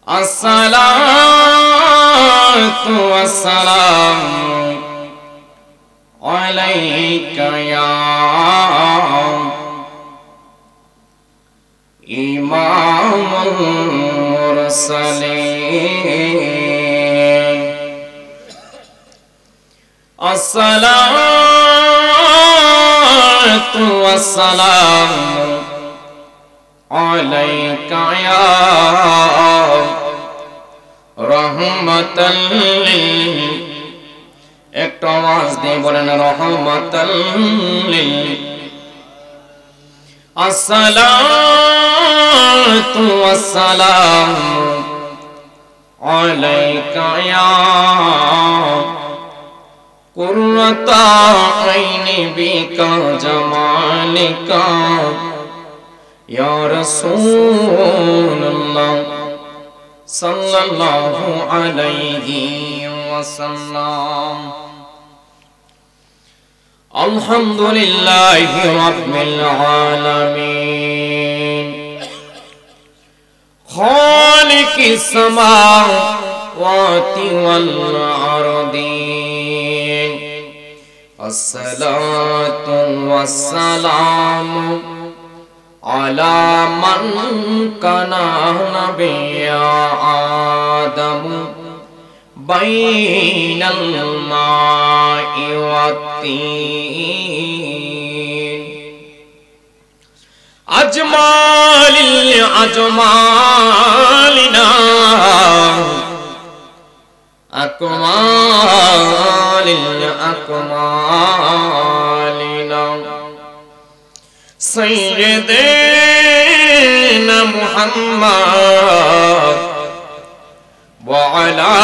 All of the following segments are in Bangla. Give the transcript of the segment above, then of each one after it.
الصلاة والسلام عليك يا إمام المرسلين الصلاة والسلام عليك يا রহমাতাল লিল একটু আওয়াজ দিয়ে বলেন রহমাতাল লিল আসসালাতু ওয়াসসালামু আলাইকা ইয়া কুররাতা আইনি বিকা জামালিকা ইয়া রাসূলুল্লাহ সাল্লাল্লাহু আলাইহি ওয়াসাল্লাম আলহামদুলিল্লাহি রাব্বিল আলামিন খালিকিস সামাওয়াতি ওয়াল আরদিন আসসালাতু ওয়াসসালামু على من كان نبيا آدم بين الماء والطين أجمل الأجمالنا أكمل الأكمالنا سيدنا محمد وعلى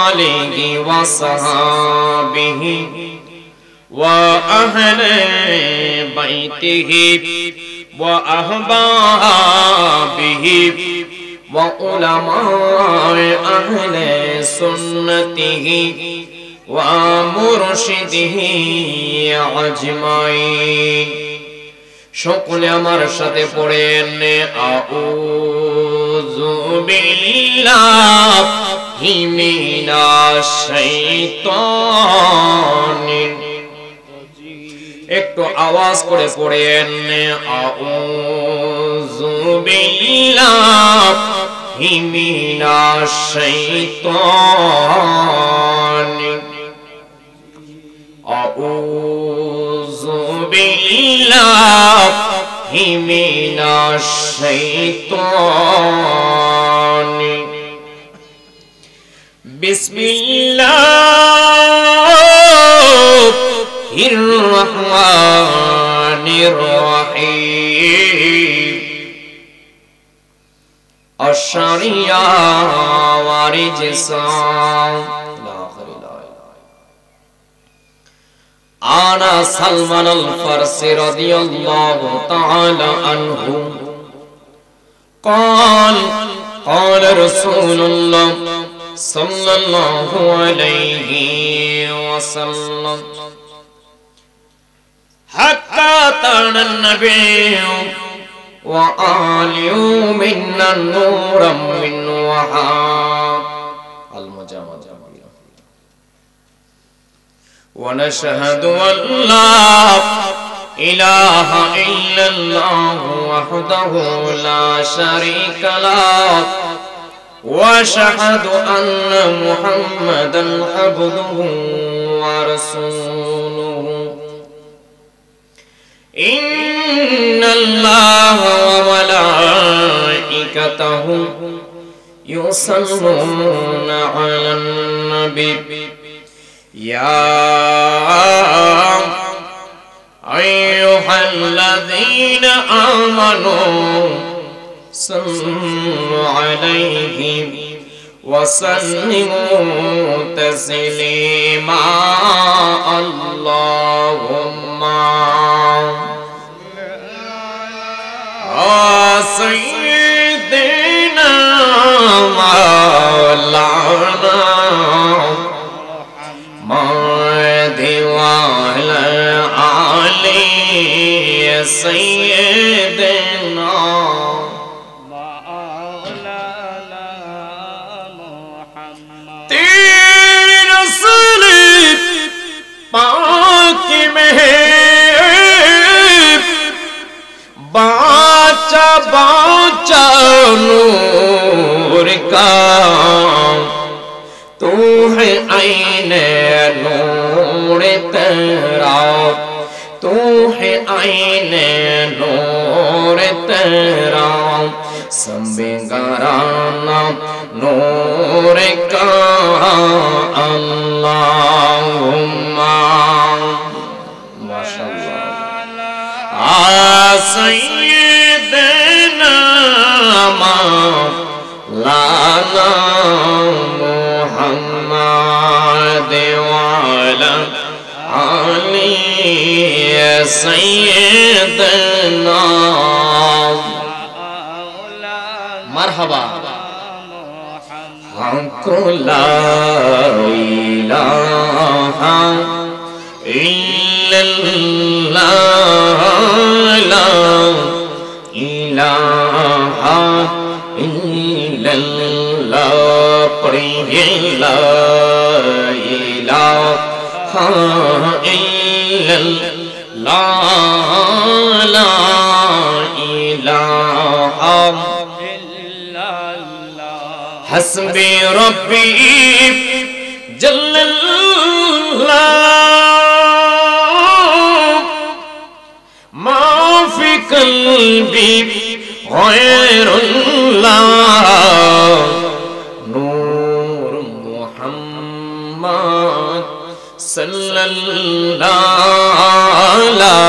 آله وصحبه وأهل بيته وأحبابه وعلماء أهل سنته ومرشده أجمعين সকলে আমার সাথে পড়েন আউযু বিল্লাহি মিনাশ শাইতানির একটু আওয়াজ করে পড়েন আউযু বিল্লাহি মিনাশ শাইতানির أعوذ بالله من الشيطان بسم الله الرحمن الرحيم الشريعة ورجسا أنا سلمان الفارسي رضي الله تعالى عنه قال قال رسول الله صلى الله عليه وسلم حتى ترى النبي وآل منا نورا من وهاب المجامع ونشهد أن لا إله إلا الله وحده لا شريك له وأشهد أن محمدا عبده ورسوله إن الله وملائكته يصلون على النبي يا أيها الذين آمنوا صلوا عليه وسلموا تسليما اللهم سيدنا مولانا سيدنا مولانا पाक में बाचा बाचा नूर का तू है आईने नूर तेरा तू है आईने नूर तेरा संबेगाराना नूर का अल्लाहुम्मा माशाअल्लाह सय्यदना मौलाना मुहम्मद वाला आली सय्यदना मरहबा हमको ला इलाहा इल्लल्लाह ला इलाहा इल्लल्लाह पढ़िए ला इलाहा इल्लल्लाह ला इलाहा हस्बी रब्बी जल्लल्लाह मा फी क़ल्बी गैरुल्लाह नूर मुहम्मद सल्लल्लाहु ला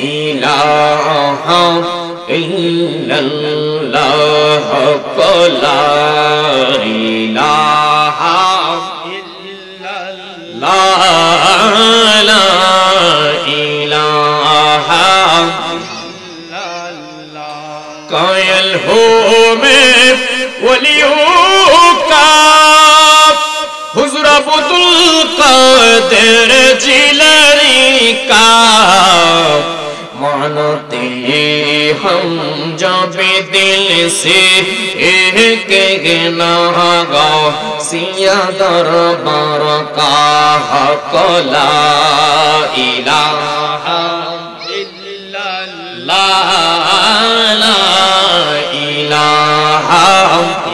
इलाहा इल्लल्लाह ला इलाहा इल्लल्लाह ला इलाहा कायल हो मैं वलियों का हुज़ूर अब्दुल कादिर जिलानी का मानते हम जब दिल से एक गा सिया दरबार का हक ला इलाहा इल्लल्लाह ला इलाहा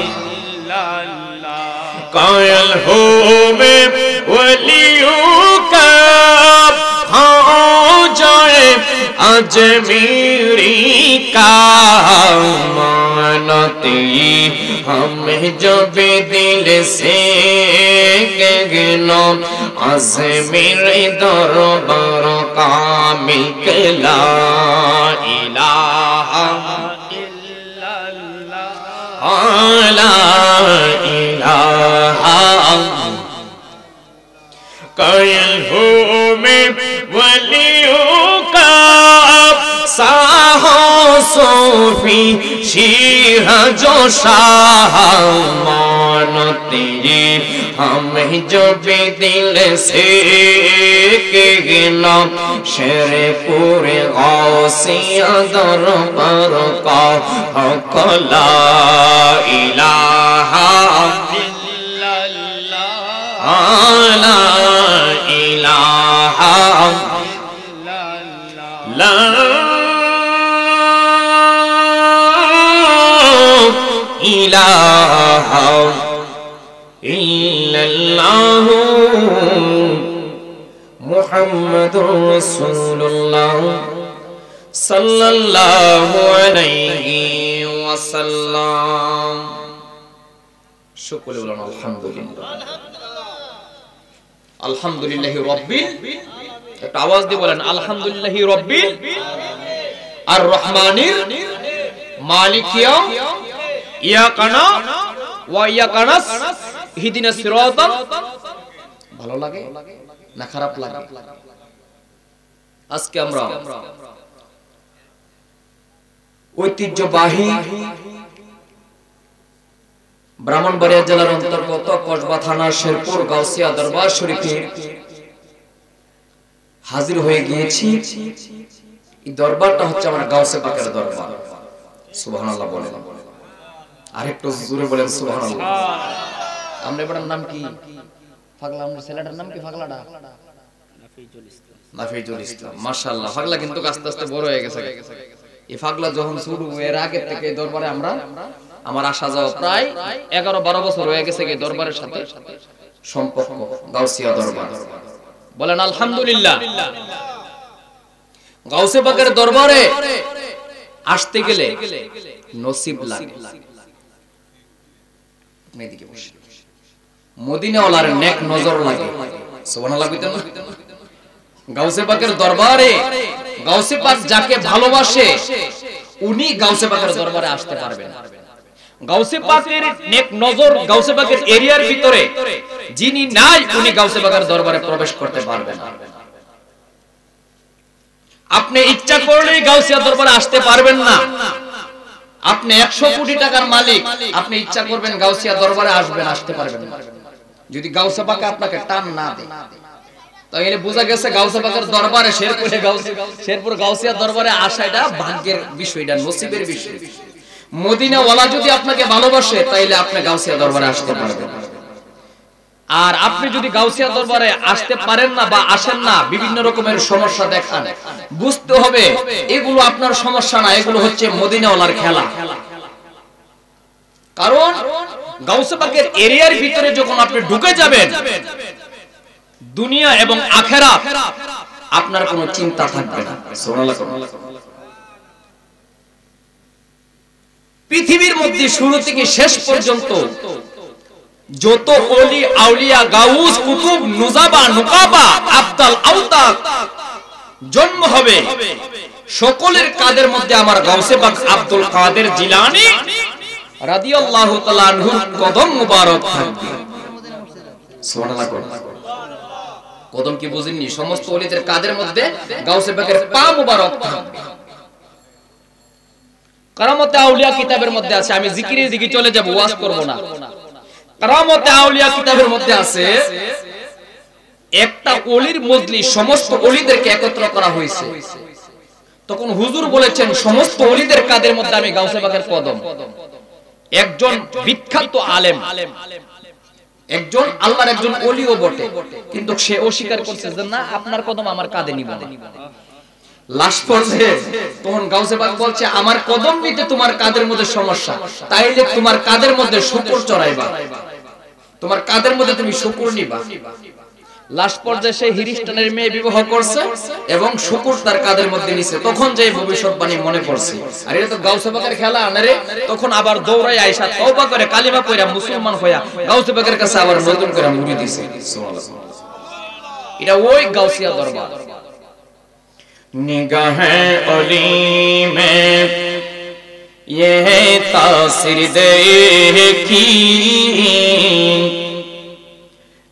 इल्लल्लाह कायल हो मैं वलियों का अजमेरी का मानते हमें जब दिल से गगनो अजमेर दरबार का मिलकला इलाहा इल्लल्लाह ला इलाहा कायल हो मैं वलियों साहो सोफी शीह जो शाह मानते हमें जो भी दिल से कहना शेर पूरे गौसिया दरबार का हक ला इलाहा इल्लल्लाह ला इलाहा ला इलाहा इल्लल्लाह मुहम्मदुर रसूलुल्लाह सल्लल्लाहु अलैहि वसल्लम। शुक्र अल्हम्दुलिल्लाह अल्हम्दुलिल्लाहि रब्बिल, একটা আওয়াজ দিয়ে বলেন আলহামদুলিল্লাহি রব্বিল আর রহমানির মালিকিয়া ইয়াকানা ওয়া ইয়াকানাস ইহদিনাস সিরাতাল। ভালো লাগে না খারাপ লাগে? আজকে আমরা ঐতিহ্যবাহী ব্রাহ্মণবাড়িয়া জেলার অন্তর্গত কসবা থানা শেরপুর গাউসিয়া দরবার শরীফে হাজির হয়ে গিয়েছি। এই দরবারটা হচ্ছে আমার গাউসে পাকের দরবার। সুবহানাল্লাহ বলেন, আরেকটু জোরে বলেন সুবহানাল্লাহ। আমরা এবারের নাম কি? পাগলা। আমরা ছেলেটার নাম কি? পাগলাটা। নাফিজুল ইসলাম মাশাআল্লাহ। পাগলা কিন্তু আস্তে আস্তে বড় হয়ে গেছে। এই পাগলা যখন শুরু এর আগে থেকে দরবারে আমার আসা যাওয়া প্রায় 11-12 বছর হয়ে গেছে এই দরবারের সাথে সম্পর্ক, গাউসিয়া দরবার। বলেন আলহামদুলিল্লাহ। গাউসে পাকের দরবারে আসতে গেলে নসিব লাগে। এদিকে বসে মদিনাওয়ালার নেক নজর লাগে। সুবহানাল্লাহ কইতেন না? গাউসে পাকের দরবারে গাউসে পাক যাকে ভালোবাসে উনি গাউসে পাকের দরবারে আসতে পারবেন। গাউসে পাকের নেক নজর গাউসে পাকের এরিয়ার ভিতরে যিনি নাই উনি গাউসে পাকের দরবারে প্রবেশ করতে পারবেন না। আপনি ইচ্ছা করলেই গাউসিয়া দরবারে আসতে পারবেন না। আপনি 100 কোটি টাকার মালিক, আপনি ইচ্ছা করবেন গাউসিয়া দরবারে আসবেন, আসতে পারবেন না যদি গাউসে পাক আপনাকে টান না দেয়। তাইলে বোঝা গেছে গাউসে পাকের দরবারে শেরপুর গাউসিয়া দরবারে আসা এটা ভাগ্যের বিষয়, এটা নসিবের বিষয়। মদিনা ওয়ালা যদি আপনাকে ভালোবাসে তাইলে আপনি গাউসিয়া দরবারে আসতে পারবেন। আর আপনি যদি গাউসিয়া দরবারে আসতে পারেন না বা আসেন না, বিভিন্ন রকমের সমস্যা দেখান, বুঝতে হবে এগুলো আপনার সমস্যা না, এগুলো হচ্ছে মদিনা ওয়ালার খেলা। কারণ গাউসে পাকের এরিয়ার ভিতরে যখন আপনি ঢুকে যাবেন, দুনিয়া এবং আখিরাত আপনার কোনো চিন্তা থাকবে না। সুবহানাল্লাহ। পৃথিবীর মধ্যে শুরু থেকে শেষ পর্যন্ত যত ওলি আউলিয়া গাউস কুতুব নুজাবা নুকাবা আবদাল আওতাক জন্ম হবে, সকলের কাদের মধ্যে আমার গাউসে পাক আব্দুল কাদের জিলানী রাদিয়াল্লাহু তাআলা আনহুর কদম মুবারক থাকবে। সুবহানাল্লাহ। কদম কি বুঝেননি? সমস্ত ওলিদের কাদের মধ্যে গাউসে পাকের পা মুবারক থাকবে। কারামতে আউলিয়া কিতাবের মধ্যে আছে, আমি জিকিরের দিকে চলে যাব, ওয়াজ করব না। কারামতে আউলিয়া কিতাবের মধ্যে আছে একটা ওলির মজলিস, সমস্ত ওলিদেরকে একত্র করা হয়েছে। তখন হুজুর বলেছেন সমস্ত ওলিদের কাদের মধ্যে আমি গাউসে পাকের কদম। একজন বিখ্যাত আলেম, একজন আল্লাহর একজন ওলিও বটে, কিন্তু সে অস্বীকার করছে যে না আপনার কদম আমার কাঁধে নিব না। লাস্ট পর্যায়ে তখন গাউসে পাক বলছে আমার কদম নিতে তোমার কাঁধের মধ্যে সমস্যা, তাইলে তোমার কাঁধের মধ্যে শুকর চড়াইবা, তোমার কাঁধের মধ্যে তুমি শুকর নিবা। লাস্ট পর্যায়ে সে হিরিস্টানের মেয়ে বিবাহ করছে এবং শুকর তার কাঁধের মধ্যে নিছে। তখন যে ভবিষ্যৎবাণী মনে পড়ছে, আর এটা তো গাউসে পাকের খেলা না রে। তখন আবার দৌড়াই আয়েশা তওবা করে কালিমা পড়া মুসলমান হইয়া গাউসে পাকের কাছে আবার নতুন করে মুড়ি দিছে। সুবহানাল্লাহ। এটা ওই গাউসিয়া দরবার। নিগাহে অলি মে ये तासीर देखी,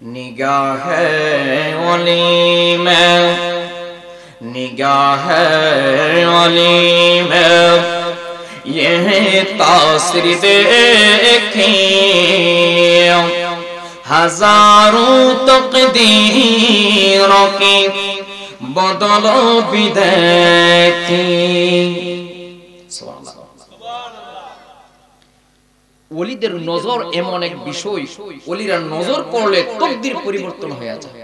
निगाह अली में, निगाह अली में ये तासीर देखी, हजारों तकदीरों की बदल भी देखी। ওলিদের নজর এমন এক বিষয়, ওলিরা নজর পড়লে তকদির পরিবর্তন হয়ে যায়।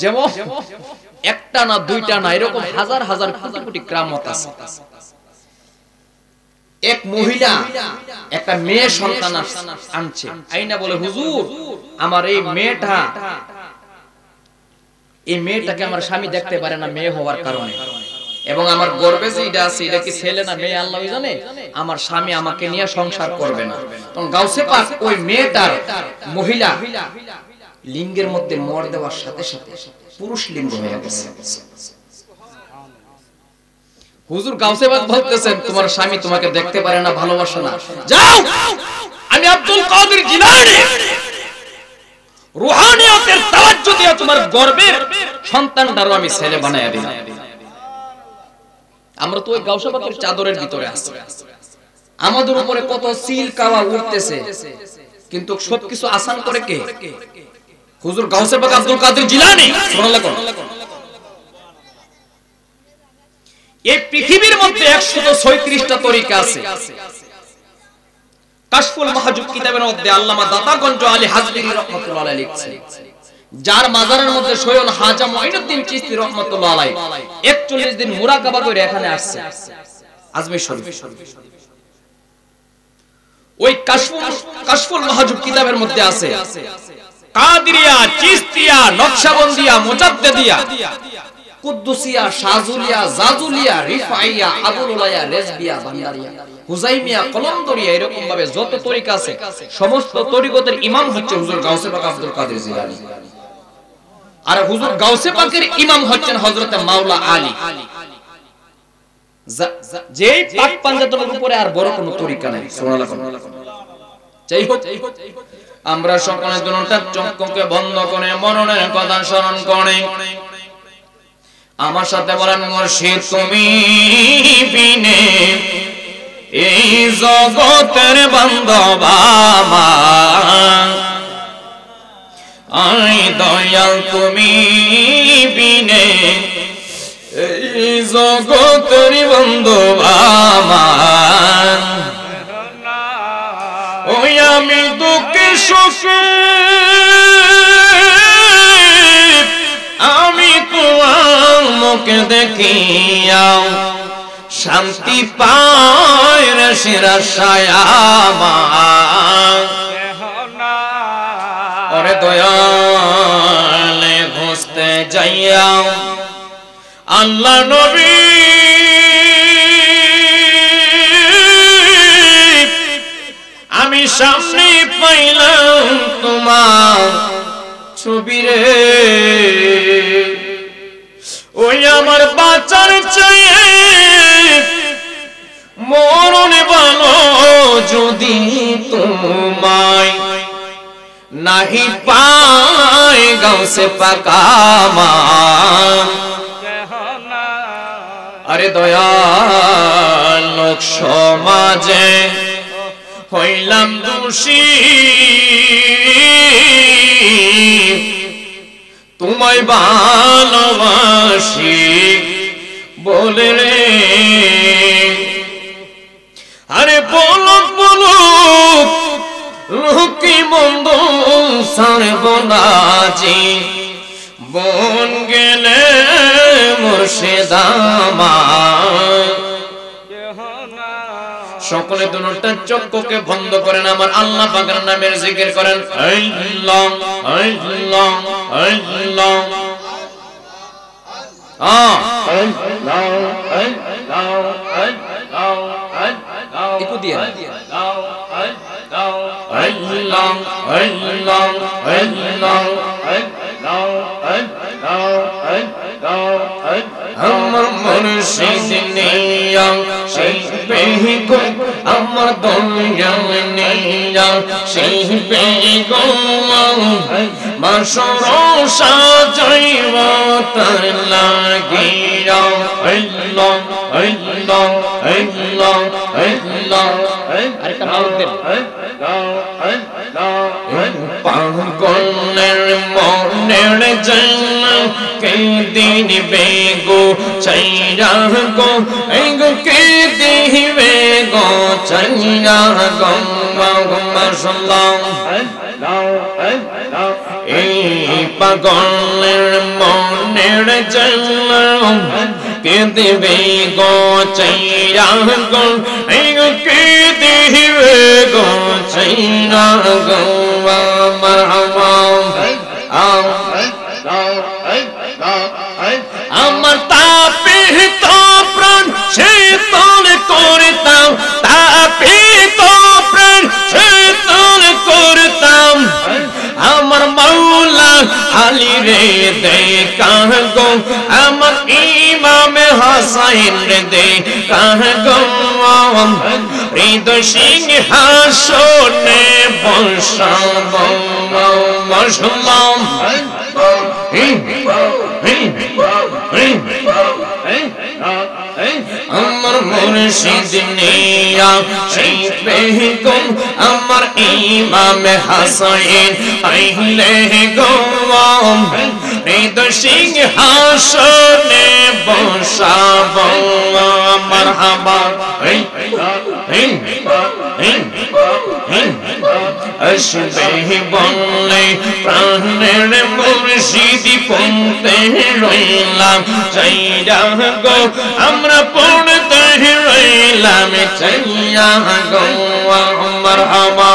যেমন একটা না দুইটা না, এরকম হাজার হাজার কোটি কোটি কিরামত আছে। এক মহিলা একটা মেয়ে সন্তান আনছে, আইনা বলে হুজুর আমার এই মেয়েটাকে আমার স্বামী দেখতে পারে না মেয়ে হওয়ার কারণে, এবং আমার গর্ভে যে এটা আছে এটা কি ছেলে না মেয়ে আল্লাহই জানে, আমার স্বামী আমাকে নিয়ে সংসার করবে না। তখন গাউসে পাক ওই মেয়েটার মহিলা লিঙ্গের মধ্যে মর দেওয়ার সাথে সাথে পুরুষ লিঙ্গ হয়ে গেছে। হুজুর গাউসে পাক বলতেছেন তোমার স্বামী তোমাকে দেখতে পারে না, ভালোবাসে না, যাও আমি আব্দুল কাদের জিলানী রুহানিয়তের তাওয়াজ্জু দিয়ে তোমার গর্ভের সন্তানটারও আমি ছেলে বানায়া দিলাম। আমরা তো ওই গাউসে পাকের চাদরের ভিতরে আছি, আমাদের উপরে কত সিল কাওয়া উঠতেছে, কিন্তু সবকিছু আসান করে কে? হুজুর গাউসে পাক আব্দুল কাদের জিলানী। সুবহানাল্লাহ। এই পৃথিবীর মধ্যে 136টা তরিকা আছে। কাশফুল মাহজুব কিতাবের মধ্যে আল্লামা দাতাগঞ্জ আলী হাজবি রাহমাতুল্লাহ আলাইহি লিখছেন যার মাজারের মধ্যে শয়ন হাজা মুঈনুদ্দিন চিশতি রাহমাতুল্লাহ আলাইহি 41 দিন মুরাকাবা করে এখানে আসছে আজমির শরীফ। ওই কাশফুল মাহজুব কিতাবের মধ্যে আছে কাদরিয়া, চিশতিয়া, নকশবন্দিয়া, মুজাদ্দিদিয়া, কুদ্দুসিয়া, শাজুলিয়া, জাজুলিয়া, রিফাইয়া, আবুলুলাইয়া, রেজবিয়া, ভান্ডারিয়া, হুজাইমিয়া, কলমদরিয়া, এরকম ভাবে যত তরিকা আছে সমস্ত তরিকতের ইমাম হচ্ছে হুজুর গাউসে পাক আব্দুল কাদের জিলানী। আর হুজুর গাউসে পাকের ইমাম হচ্ছেন হযরতে মাওলা আলী। যেই পাক পাঞ্জাতনের উপরে আর বড় কোনো তরিকা নাই। সুবহানাল্লাহ। যাই হোক, আমরা সকলে দুটা চক্ষুকে বন্ধ করে মরণের কথা স্মরণ করে আমার সাথে বলেন, মুর্শিদ তুমি বিনে এই জগতের বান্ধব আমার, আই দয়াল তুমি বিনে এই জগতের বান্ধব আমার, ওই আমি দুঃখে সুখে আমি তোমার মুখে দেখিয়া শান্তি পায় রে শিরাশায় আমার, ওরে দয়ালে খুঁজতে যাইয়া আল্লাহ নবী আমি সামনে পাইলাম তোমার ছবি রে, ওই আমার বাঁচার চাইয়ে মরণে ভালো যদি তোমায় নাহি পায় গাউসে পাক আমার, আরে দয়াল লোক সমাজে হইলাম দোষী তোমায় ভালোবাসি বলে রে, আরে বলুক বলুক লোকে মন্দ সারব না জি বন গেলে মুর্শিদ আমার। সকলে দুটা চক্ষুকে বন্ধ করেন, আমার আল্লাহ পাকের নামের জিকির করেন। আল্লাহ আল্লাহ আল্লাহ একটু দিয়ে আল্লাহ আল্লাহ আমার মুর্শিদ নিয়া সেই বেগো আমার দুনিয়া নিয়া সেই বেগো মাসর সাজাইব তার লাগিয়া আল্লাহ আল্লাহ আল্লাহ আল্লাহ আরেকটা মাউথ দেন পাগলের মনের জানা কে দিন বেগো চাইরা গো এগো কে দিবে গো চাইরা গো মাশাআল্লাহ। এই পাগলের মনের জানা কে দিবে গো চাইরা গো এগো কে দিবে গো চাইরা গো মারহাবা। আমার তাপে তো প্রাণ শীতল করতাম, তাপে তো প্রাণ শীতল করতাম আমার মাওলা আলী রে দেখা গো আমার ইমাম হাসাইন রে দেখা গো হৃদয় সিংহাসনে বসাবো বসলাম। আমার মুর্শিদ নিয়া সেই বেগম আমার ইমাম হাসাইন আইলে গো হৃদয় সিংহাসনে বসাবো মারহাবা। আসবে বললে প্রাণের মুর্শিদ পড়তে রইলাম চাইয়া গো আমরা পড়তে রইলাম চাইয়া গো মারহাবা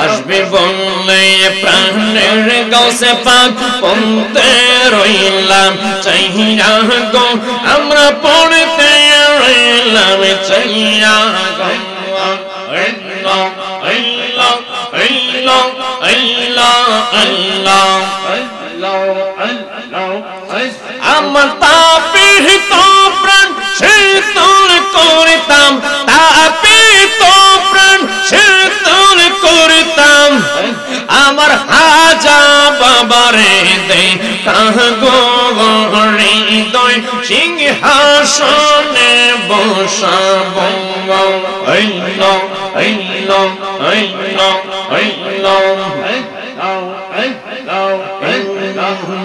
আসবে বললে প্রাণের গাউসে পাক পড়তে রইলাম চাইয়া গো আমরা পড়তে রইলাম চাইয়া গো আল্লাহ আল্লাহ আল্লাহ আল্লাহ আল্লাহ আল্লাহ আমার তাপিত প্রাণ শীতল করতাম তাপিত প্রাণ শীতল করতাম আমার হাজা বাবারে দে কাগো হৃদয় সিংহাসনে বসাবো আল্লাহ আল্লাহ আল্লাহ আল্লাহ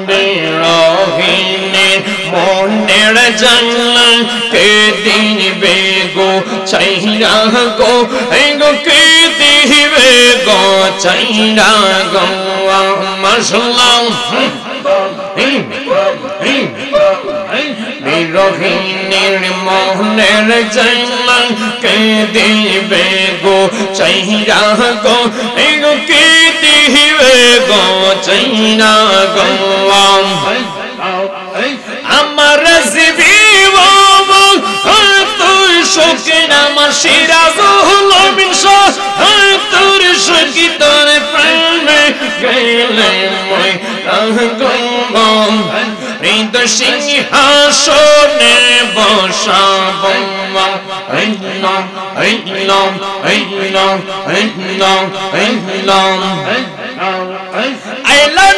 বেরহিনে মনের জানলা কে দিবে গো চাইরা গো গো কে দিবে গো চাইরা গো মাশাআল্লাহ বিরহিনীর মনের জানলা কে দিবে গো চাইরা গো গো কে দিবে গো চাইরা গো আমার জীব তুই শোকের আমার সিরাজুল মিশা তোর শোকি তোর প্রেমে গেলে মই গম হৃদয় সিংহাসনে বসাবো আল্লাহ আল্লাহ আল্লাহ আল্লাহ আল্লাহ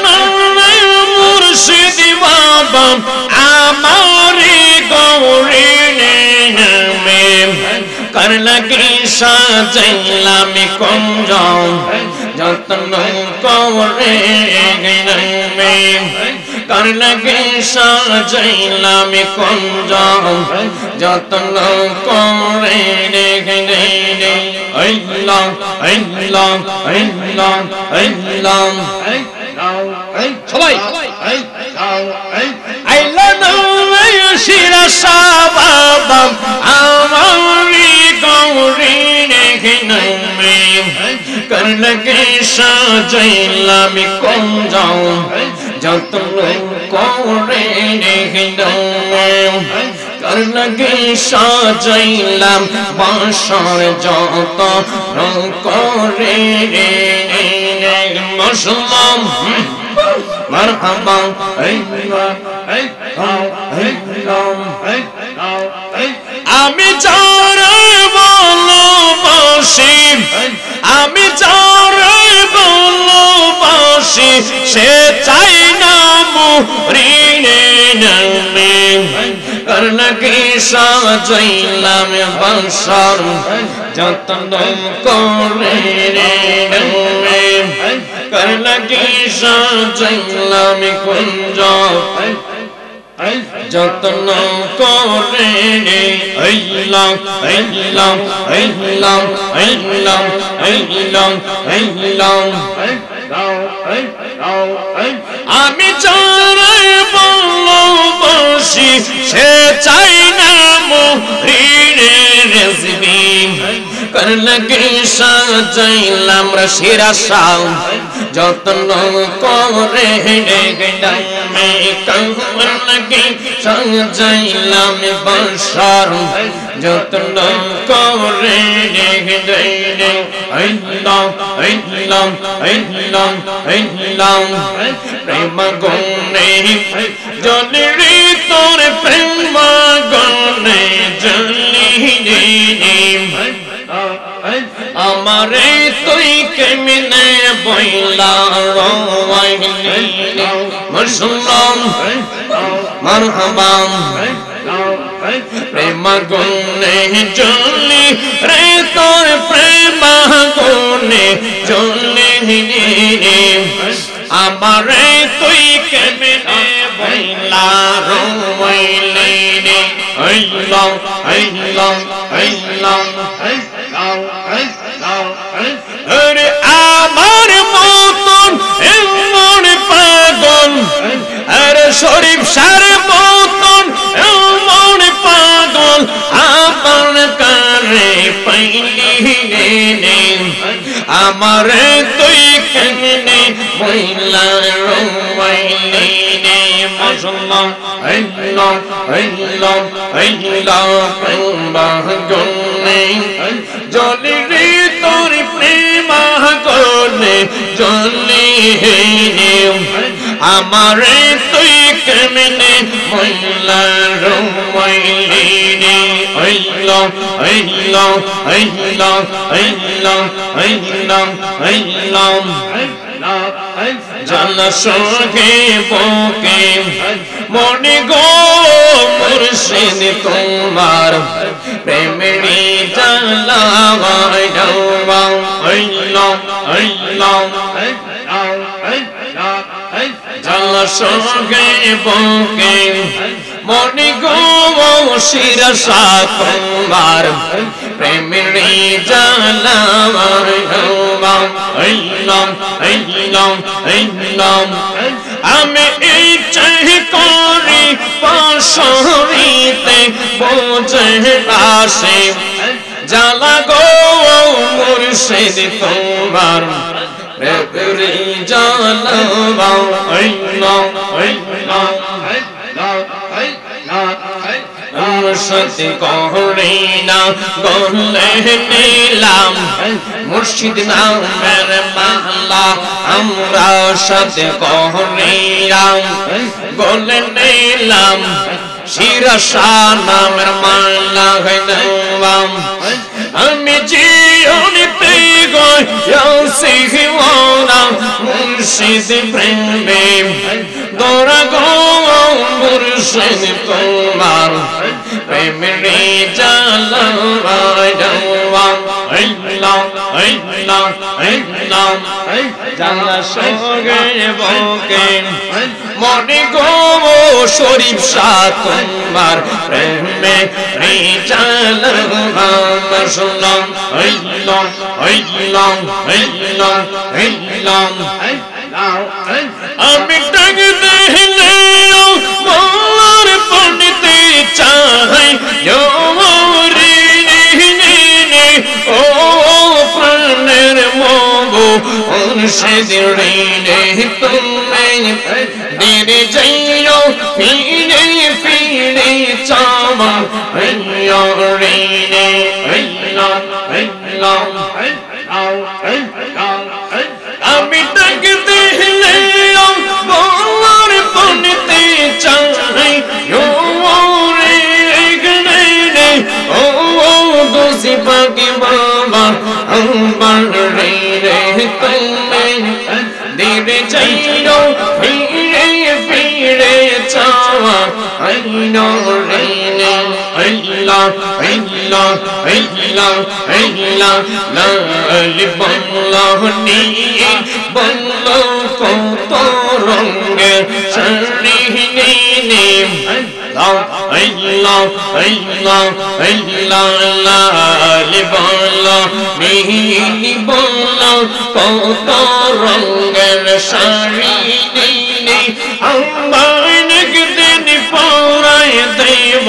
মুর্শিদ বাবা আমারি গৌরী নামে কর লাগে সাজাইলাম কুঞ্জ যত্ন করে নামে কর লাগে সাজাইলাম কুঞ্জ যত্ন করে আল্লাহ আল্লাহ আল্লাহ আল্লাহ সবাই শিরা সাবাবাম আমারি গৌরী নামে কর লাগে সাজাইলাম কুঞ্জ যত্ন করে কর লাগে সাজাইলাম বাসর যত্ন করে মুসলমান মারহাবা আমি যারে ভালোবাসি আমি যারে ভালোবাসি সে চাই না মরিনে নামে কর লাগে সাজাইলাম বাসর যত্ন করে কর লাগে সাজাইলাম কুঞ্জ যত্ন করে আল্লাহ আল্লাহ আল্লাহ আল্লাহ আল্লাহ আল্লাহ আমি যারে ভালোবাসি সে চাই না মরিনে রেজবি কর লাগে সাজাইলাম শিরা শাম যত্ন করে নামে কর লাগে সাজাইলাম বাসর যত্ন করে আল্লাহ আল্লাহ আল্লাহ আল্লাহ প্রেম গুণে জ্বলি তোর প্রেম গুণে জ্বলি আমারে তুই কেমনে বইলা রওয়াইলি মুসলমান মারহাবা প্রেম গুণে জ্বলি রে তোর প্রেম গুণে জ্বলি আমারে তুই কেমনে বইলা রওয়াইলি আল্লাহ আল্লাহ আল্লাহ আমারে তুই কেমনে বইলা রমাইলি রে মুসলমান আল্লাহ আল্লাহ আল্লাহ প্রেমাগুনে জলি রে তোর প্রেমাগুনে জলি হে আমারে তুই কেমনে বইলা রমাইলি রে আল্লাহ আল্লাহ আল্লাহ আল্লাহ আল্লাহ আল্লাহ জানা সঙ্গে বুকে মনে গো মুর্শিদ তোমার প্রেমেরই জালা গাওয়া আল্লাহ আল্লাহ জানা সঙ্গে বুকে মনে গো শিরসা তোমার প্রেমেরই জালা গাওয়া আল্লাহ আল্লাহ আল্লাহ আমি এই চাই করি পাশরিতে বোঝে আসে জালা গো মুর্শিদ তোমার প্রেমেরই জালা আল্লাহ আল্লাহ সত্যি করি না গলে নিলাম মুর্শিদ নামের মালা আমরা সত্যি করিলাম গলে নিলাম শিরসা নামের মালা গাইলাম আমি জীবনীতে গয়াছি ওনা মুর্শিদ প্রেমে দোরা গো মুর্শিদ তোমার প্রেমেরই জালা গাওয়া আল্লাহ আল্লাহ আল্লাহ জানা সঙ্গে বুকে মনে গো শরীফ শাহ তোমার প্রেমেরই জালা গাওয়া আল্লাহ আল্লাহ আল্লাহ আল্লাহ আমি ডাক দিলে মোর পড়তে চাই ও প্রাণের মগো মুর্শিদ রে তুমি দিনে যাইও ফিরে ফিরে চাওয়া রে আল্লাহ আল্লাহ আমি ডাক দিলে মোর পড়তে চাই ও দোষী পাকি বাবা আমার রে তুমি দিনে যাইও ফিরে ফিরে চাওয়া রে আল্লাহ আল্লাহ আল্লাহ আল্লাহ লাল বল্লাহ নিয়ে বল্ল কত রঙের শাড়ি নিয়ে আল্লাহ আল্লাহ আল্লাহ লাল বল্লাহ নিয়ে বল্ল কত রঙের শাড়ি নিয়ে আমার একদিন পরাই দেব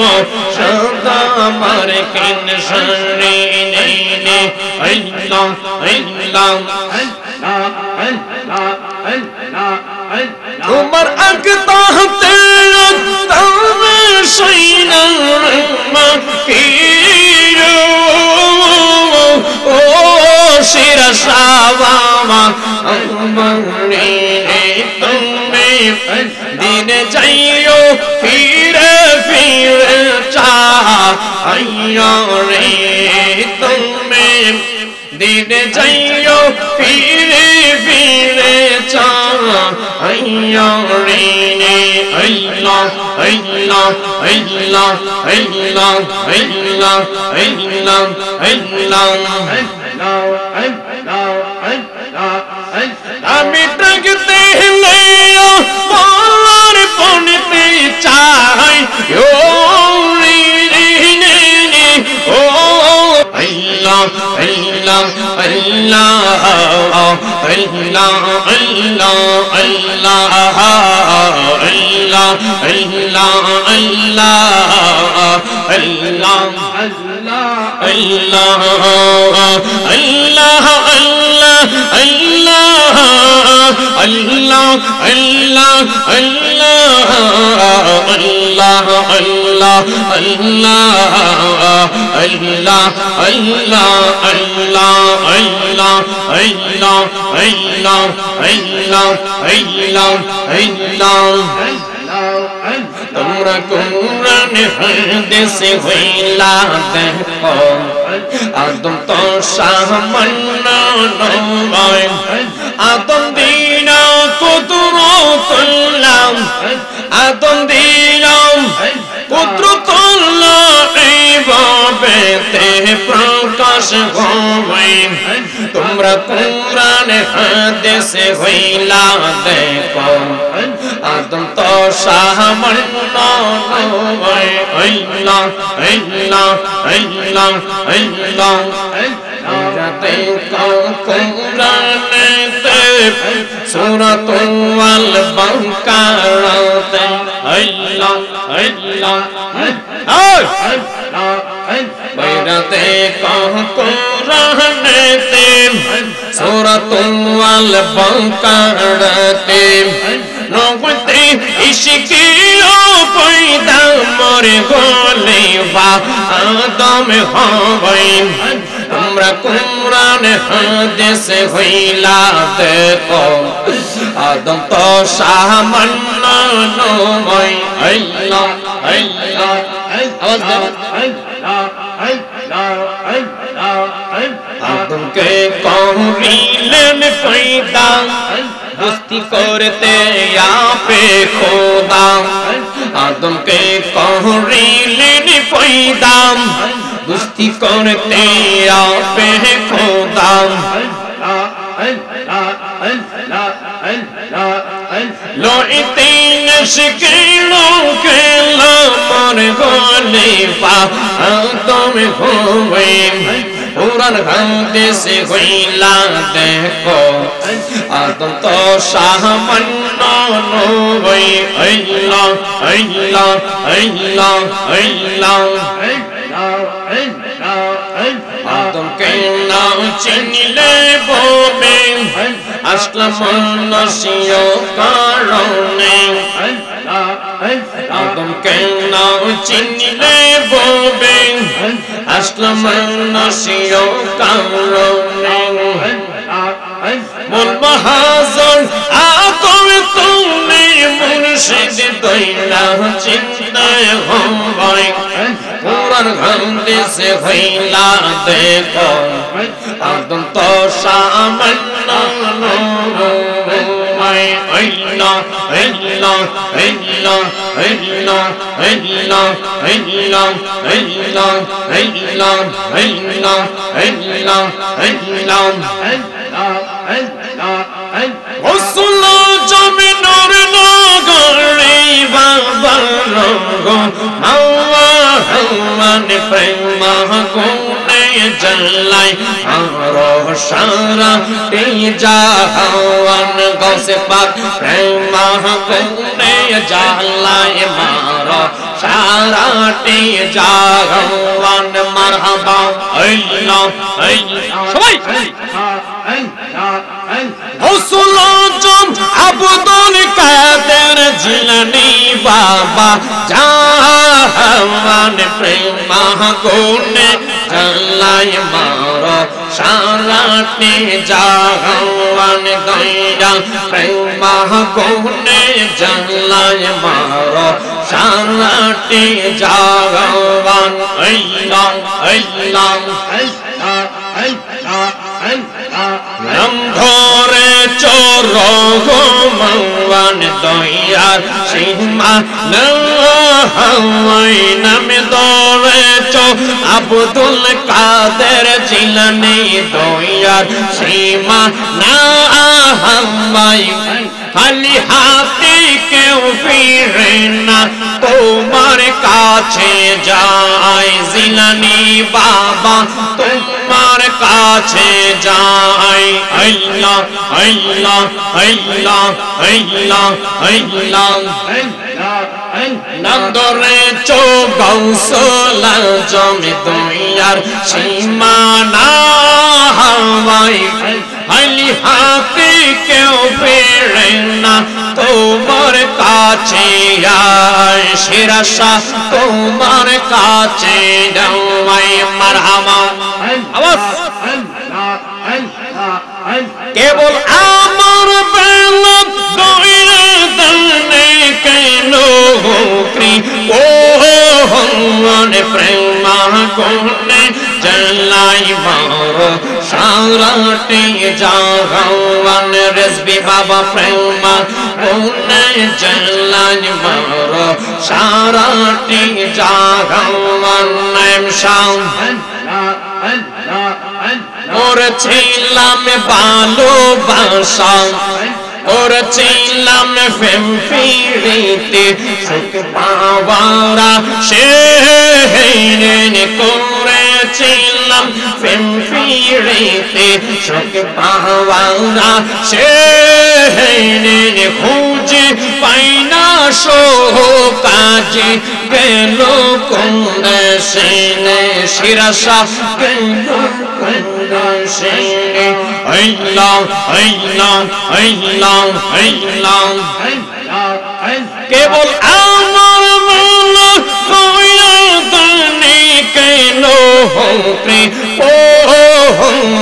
সদা আমার কেন শাড়ি নিয়ে আল্লাহ আল্লাহ তোমার আকতাহতে তবে সৈনার মাকিরো ও শিরসা বাবা আমার তুমি দিনে যাইও ফিরে ফিরে চাইও রে তুমি দিনে যাইও ফিরে ফিরে চাইও রে আল্লাহ আল্লাহ আল্লাহ আল্লাহ আল্লাহ আল্লাহ আল্লাহ আমি ডাকতে হলে বলার পড়তে চাই ও ও আল্লাহ আল্লাহ আল্লাহ আল্লাহ আল্লাহ আল্লাহ আল্লাহ আল্লাহ আল্লাহ আল্লাহ আল্লাহ আল্লাহ আল্লাহ আল্লাহ আল্লাহ আল্লাহ আল্লাহ আল্লাহ আল্লাহ আল্লাহ আল্লাহ আল্লাহ আল্লাহ আল্লাহ আল্লাহ আল্লাহ আল্লাহ আল্লাহ তোমরা কোরআনে হাদিসে হইলা দেখো আদম তো সামান্য নয় আদম দিনা কুদরতুল্লাহ আদম দিনা কুদরতুল্লাহ এইভাবেতে প্রকাশ হয় তোমরা কোরআনে হাদিসে হইলা দেখো আদম তো সামান্য নয় আল্লাহ আল্লাহ আল্লাহ আল্লাহ রাতে কোরআনেতে সূরাতুল বাকারাতে আল্লাহ আল্লাহ বাইরাতে কোরআনেতে সূরাতুল বাকারাতে নগতে ইশকিও পয়দা মরে গলে বা আদম হবে তোমরা কোরআন হাদিসে হইলা দেখো আদম তো সামান্য নয় আল্লাহ আল্লাহ আওয়াজ দাও আদমকে করিলেন পয়দা दोस्ती करते आपे खोदा आदम के कहरीलेन पैदा दोस्ती करते आपे खोदा लोईते नशकीलों के लामर गोले पा आदम हुए कुरान हादिसे हइला देखो आदम तो सामाন্য নয় আল্লাহ আল্লাহ আল্লাহ আল্লাহ आदम के नाम चिनले बोले असलम नसियो कारणे आदम के नाम चिनले बोले असलम नसियो कारणे मुल महाजन आदम तुमने मुर्शिद दैला चिन्ते होय कुरान हादिसे हइला देखो आदम तो सामाন্য নয় আল্লাহ আল্লাহ আল্লাহ আল্লাহ আল্লাহ আল্লাহ আল্লাহ আল্লাহ আল্লাহ আল্লাহ আল্লাহ রসুল জমিনের নগরে বাবা রঙ্গ আল্লাহ প্রেম গুণে জল্লাই আর সারা তে জাহান গৌসে পাক প্রেম গুণে জল্লাই মার সারা তে জাহান মারহাবা আল্লাহ সবাই রসুল জম আব্দুল কাদের জিলানী বাবা জাহান প্রেম গুণে জল্লাই মার সারাতে জাহান দয়াল প্রেম গুণে জল্লাই মার সারাতে জাহান আল্লাহ আল্লাহ নাম ধরে চোর ভগবান দয়ার সীমা নাম ধরে চো আব্দুল কাদের জিলানী দয়ার সীমা না হামাই খালি হাতে কেউ ফিরে না তোমার কাছে যায় জিলানী বাবা তোমার কাছে যায় আল্লাহ আল্লাহ আল্লাহ আল্লাহ আল্লাহ নাম ধরে চো গৌসল জমে দুনিয়ার সীমা না হাওয়াই খালি হাতে কেউ ফেরে না তোমার কাছে আয় শিরাশা তোমার কাছে যাওয়াই মারহামা আওয়াজ কেবল আমার বেলা দইরা দানে কেন ও মনে প্রেমা কোনে জলাই মারো সারাটি জাগাওয়ান রেজবি বাবা প্রেমা কোনে জলাই মারো সারাটি জাগাওয়ান নাম শাম ওর ছিলাম ভালোবাসা ওর ছিলাম প্রেম ফিরিতে সুখ পাওয়ারা সে করেছিলাম প্রেম ফিরিতে সুখ পাওয়ারা সে খুঁজে পাই না সো কাজে গেল কোন দেশে শিরাশা গেল কোন দেশে আল্লাহ আল্লাহ আল্লাহ আল্লাহ কেবল আমার মৌলা কইয়া দানে কেন প্রেম ও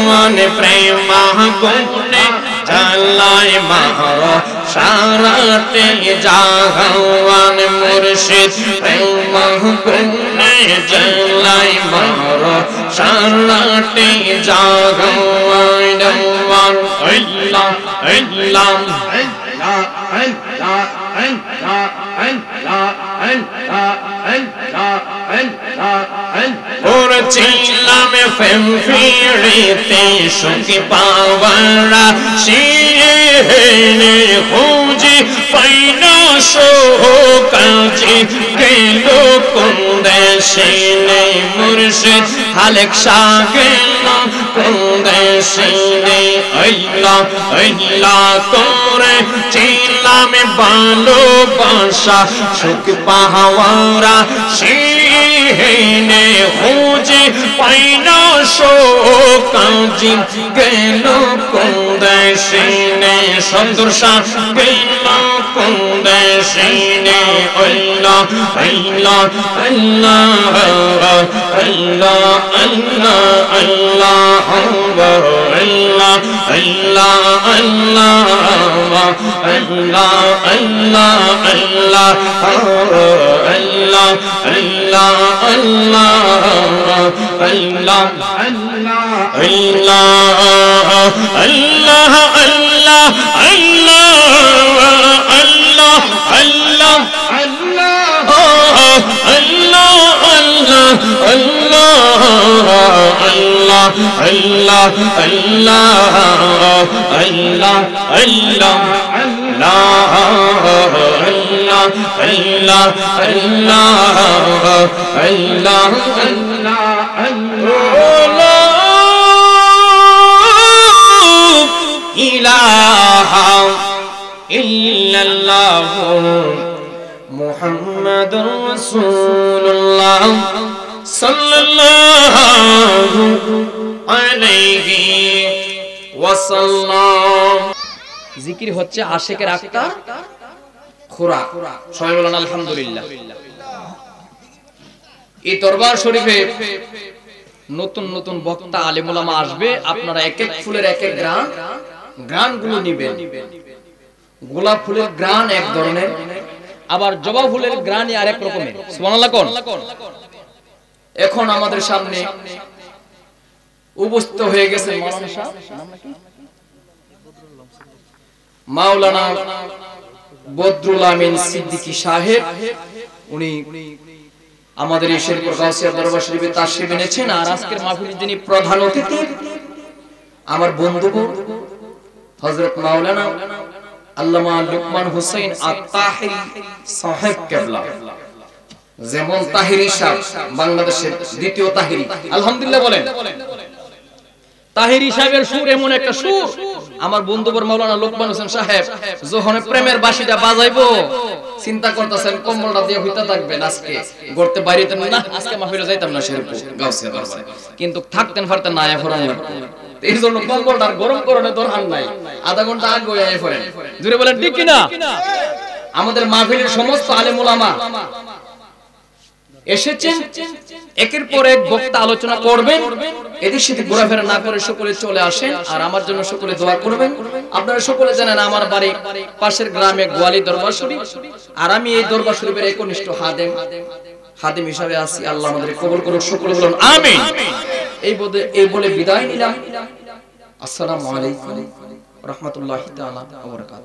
মানে প্রেমা গুনে জ্বালাই মারো সারাতে জাগাওয়ান মুর্শিদ প্রেমা গুনে জ্বালাই মারো সারাতে জাগাওয়ান আল্লাহ আল্লাহ ওর ছিলাম প্রেম ফিরিতে সুখী পাওয়ারা শিরে খুঁজে পাই না সো কাজে গেল কোন দেশে মুর্শিদ হালেক শাহ গেল কোন দেশে আল্লাহ আল্লাহ করে ছিলাম ভালোবাসা সুখ পাওয়ারা শিরে খুঁজে পাই না সো কাজে গেল কোন দেশে সুন্দর শাহ গেল কোন দেশে আল্লাহ আল্লাহ আল্লাহ আল্লাহ আল্লাহ আল্লাহ আল্লাহ আল্লাহ আল্লাহ আল্লাহ আল্লাহ আল্লাহ আল্লাহ আল্লাহ আল্লাহ আল্লাহ আল্লাহ ইলাহা ইল্লাল্লাহ মুহাম্মাদুর রাসূলুল্লাহ সাল্লাল্লাহু আলাইহি ওয়াসাল্লাম। জিকির হচ্ছে আশিকের একটা খোরাক। সবাই বলেন আলহামদুলিল্লাহ। এই দরবার শরীফে নতুন নতুন বক্তা আলেম ওলামা আসবে, আপনারা এক এক ফুলের এক এক গ্রানগুলো নেবেন। গোলাপ ফুলের গ্রান এক ধরনের, আবার জবা ফুলের গ্রানই আরেক রকমের। সুবহানাল্লাহ কোন। এখন আমাদের সামনে উপস্থিত হয়ে গেছে মাওলানা সাহেব, মাওলানা বদরুল আমিন সিদ্দিকী সাহেব। উনি আমাদের এই শেরপুর গাউসিয়া দরবার শরীফে তাশরীফ এনেছেন। আর আজকের মাহফিলে যিনি প্রধান অতিথি, আমার বন্ধু হযরত মাওলানা আল্লামা লুকমান হুসাইন আত-তাহিরি সাহেব কেবলা। যেমন তাহিরি সাহেব বাংলাদেশের দ্বিতীয় তাহিরি, আলহামদুলিল্লাহ বলেন। তাহিরি সাহেবের সুর এমন একটা সুর, আমার বন্ধুবর মাওলানা লুকমান হোসেন সাহেব যখন প্রেমের বাঁশিটা বাজাইবো চিন্তা করতেছেন কম্বলটা দিয়ে হইতা থাকবেন। আজকে গড়তে বাইরেতেন না, আজকে মাহফিলে যাইতাম না শেরপুর গাউসিয়া দরবারে, কিন্তু থাকতেন পারতেন না। এখন এই জন্য কম্বলটা গরম করনে দরকার নাই, আধা ঘন্টা আগে হয়ে পড়েন। জুড়ে বলেন ঠিক কিনা? আমাদের মাহফিলের সমস্ত আলেম ওলামা এসেছেন, একের পর এক বক্তা আলোচনা করবেন, এদের সাথে ঘোরাফেরা না করে সকলে চলে আসেন আর আমার জন্য সকলে দোয়া করবেন। আপনারা সকলে জানেন আমার বাড়ি পাশের গ্রামে গোয়ালি দরবার শরীফ, আর আমি এই দরবার শরীফের একনিষ্ঠ খাদেম হিসাবে আছি। আল্লাহ আমাদের কবুল করুন, সকলে বলুন আমিন। এই বলে বিদায় নিলাম। আসসালামু আলাইকুম ওয়া রাহমাতুল্লাহি তাআলা ওয়া বারাকাতুহু।